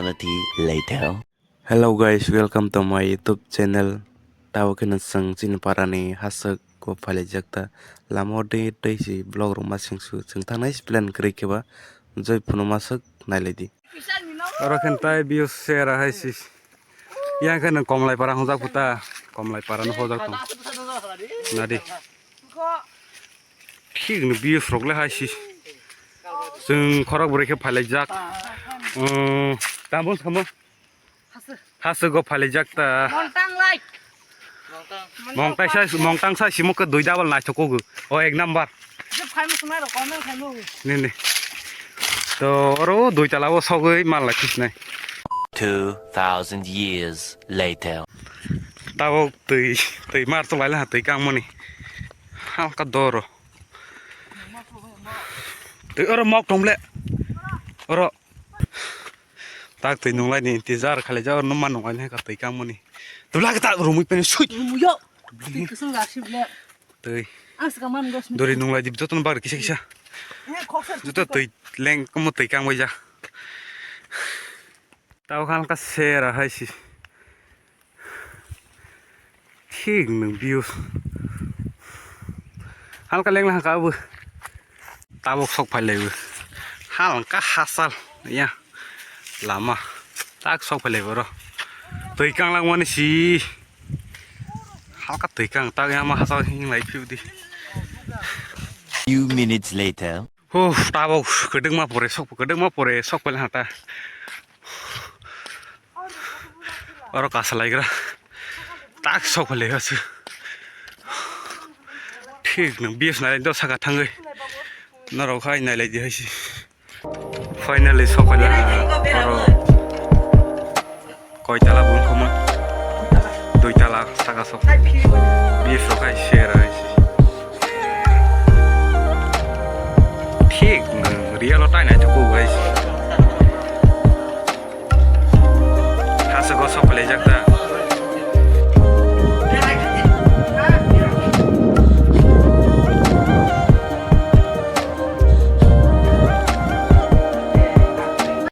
eternity later. Hello guys, welcome to my YouTube channel. Tao kena sang sin parani hasak ko phale jakta lamo de si vlog roma singsu sing tanai plan kri keba joy phuno masak nailedi. Ora kentai bios sera haisi. Yang kan komlai parang hojak puta, komlai parang hojak tu. Nadi. ঠিক নি bios rogle haisi. Sing khorak bureke phale jak. Tambon khamo. Hasu go phale jak ta. Mongtang sai simuk ke doi double na choko gu. O ek number. Ni. To oro doi tala o sogoi mal lakis nai. 2,000 years later. Tao tui mar to lai la tui kang moni. Hal ka doro. Tui oro mok tom le. Oro. Tak tui nung lai ni intizar khale ja no man nung ai ka tui kang moni. Tu la ka ta rumui pen sui. Yo. Kesul gasib le. Tui. As kaman gos. Dori nung lai dip to ton bar kisa. Juto tui leng kamu tui kang ja. Tao khang ka sera haisi. ঠিক nung views. Hal ka leng la ka bu. Tao sok phai le bu. Hal ka hasal ya. Lama. Tak sok phai le bu ro. Tui kang lang wani si. Hal ka tui kang ta ya ma hasal hing lai phiu di. Few minutes later. Tao kedeng ma pore sok phai la ta. Oro kasal lai gra. Tak sok phai le hasu. ठीक नों बिस नाले दो saga थांगै नराव खाय नायलाय दि हायसि finally सकायला oro कय ताला बुंखोमोन 2 ताला सागा sok बिस रखाय से